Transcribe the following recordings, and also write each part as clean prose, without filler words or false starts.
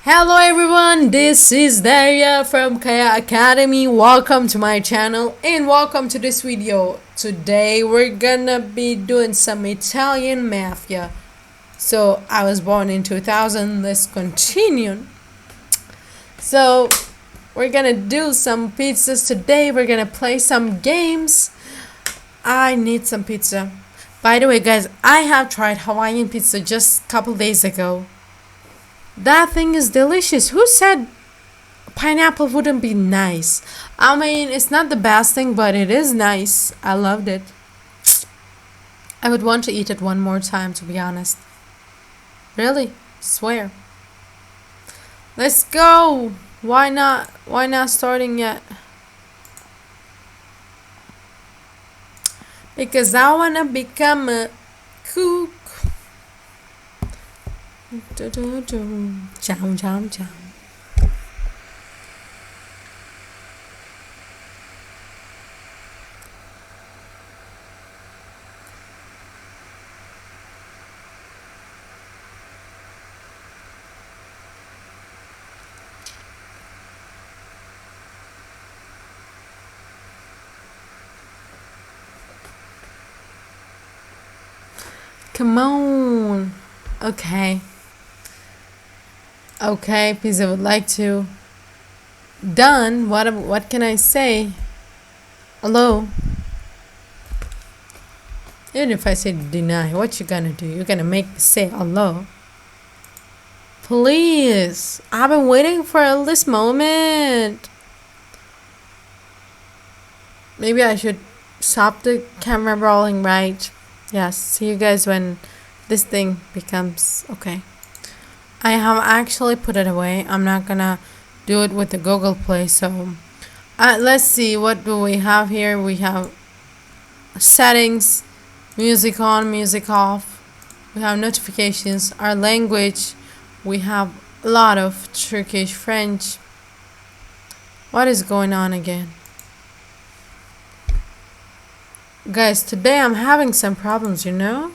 Hello everyone, this is Daria from Kaya Academy. Welcome to my channel and welcome to this video. Today we're gonna be doing some Italian mafia. So I was born in 2000, let's continue. So we're gonna do some pizzas today. We're gonna play some games. I need some pizza. By the way guys, I have tried Hawaiian pizza just a couple days ago. That thing is delicious. Who said pineapple wouldn't be nice? I mean, it's not the best thing, but it is nice. I loved it. I would want to eat it one more time, to be honest. Really? Swear. Let's go. Why not? Why not starting yet? Because I wanna become a cook. Jam, jam, jam. Come on. Okay. Okay, pizza would like to. Done. What can I say? Hello. Even if I say deny, what you gonna do? You're gonna make me say hello. Please. I've been waiting for this moment. Maybe I should stop the camera rolling, right? Yes. See you guys when this thing becomes okay. I have actually put it away. I'm not gonna do it with the Google Play. So let's see, what do we have here? We have settings, music on, music off. We have notifications, our language. We have a lot of Turkish, French. What is going on again? Guys, today I'm having some problems, you know?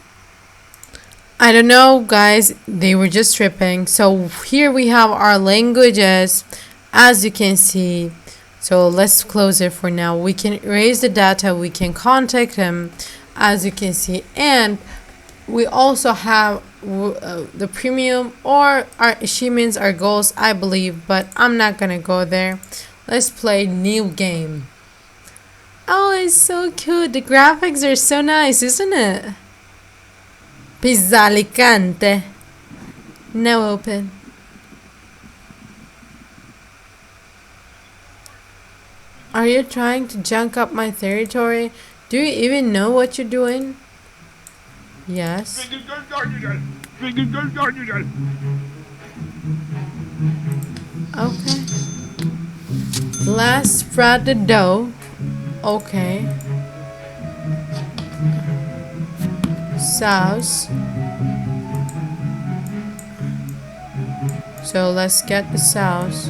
I don't know, guys, they were just tripping. So here we have our languages, as you can see. So let's close it for now. We can erase the data, we can contact him, as you can see. And we also have the premium, or our achievements, our goals, I believe, but I'm not gonna go there. Let's play new game. Oh, it's so cute. The graphics are so nice, isn't it? Pizza Alicante. Now open. Are you trying to junk up my territory? Do you even know what you're doing? Yes. Okay. Let's spread the dough. Okay. Sauce. So let's get the sauce.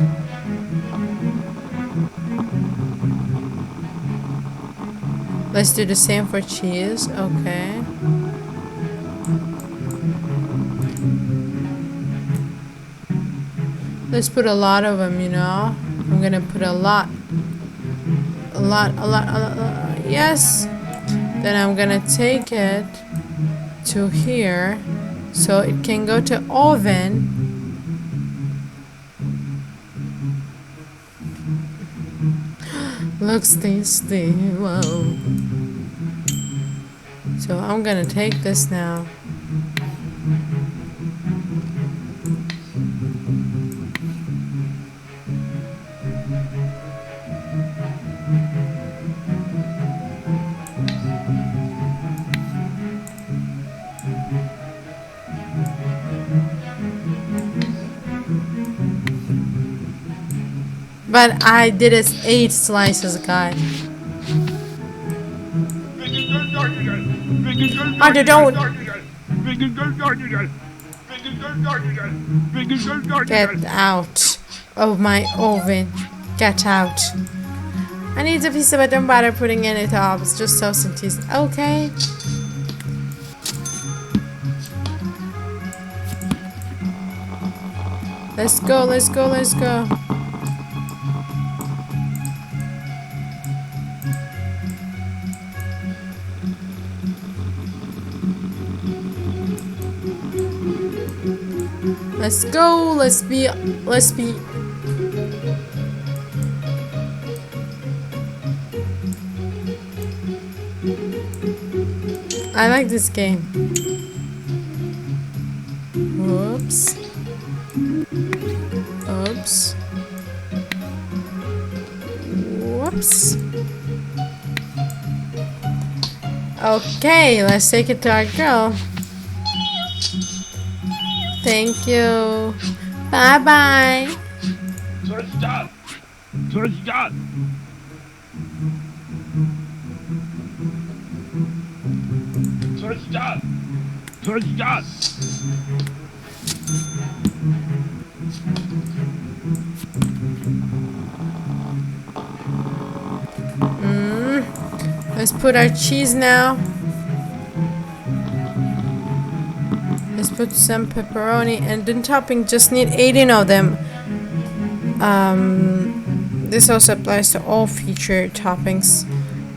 Let's do the same for cheese. Okay. Let's put a lot of them, you know. I'm gonna put a lot. A lot. Yes. Then I'm gonna take it to here so it can go to oven. Looks tasty. Wow. So I'm gonna take this now. But I did it 8 slices, guys. I don't. Get out of my oven. Get out. I need a piece of it. Don't bother putting any top. It's just toast and cheese. Okay. Let's go, let's go, let's go. Let's go, let's be. I like this game. Whoops. Oops. Whoops. Okay, let's take it to our girl. Thank you. Bye bye. Stop. Stop. Stop. Let's put our cheese now. Let's put some pepperoni and then topping. Just need 18 of them. This also applies to all featured toppings.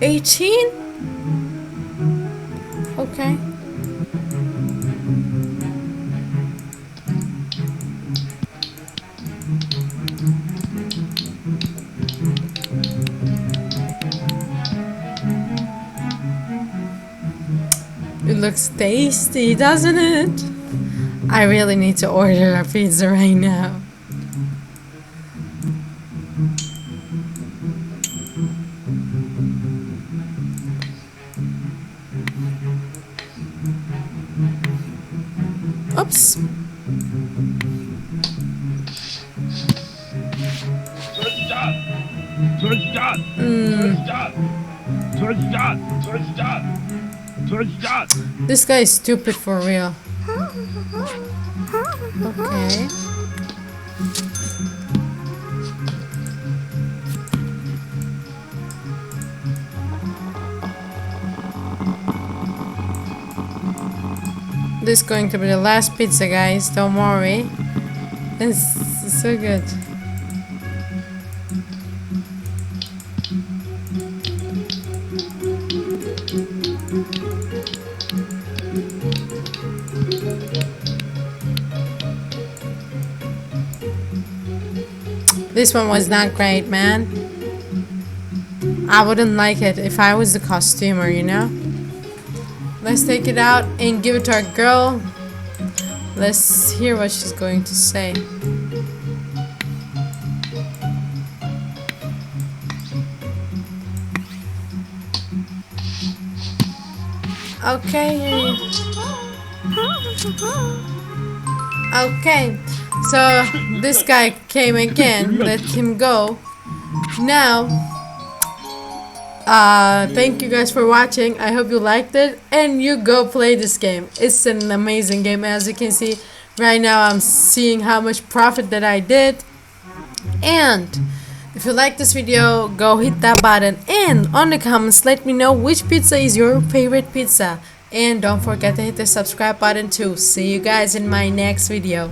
18? Okay. It looks tasty, doesn't it? I really need to order a pizza right now. Oops. This guy is stupid for real. Okay. This is going to be the last pizza, guys. Don't worry. It's so good. This one was not great, man. I wouldn't like it if I was the costumer, you know? Let's take it out and give it to our girl. Let's hear what she's going to say. Okay. Okay. So this guy came again. Let him go. Now, thank you guys for watching. I hope you liked it, and you go play this game. It's an amazing game. As you can see right now, I'm seeing how much profit that I did. And if you like this video, go hit that button, and on the comments let me know which pizza is your favorite pizza. And don't forget to hit the subscribe button too. See you guys in my next video.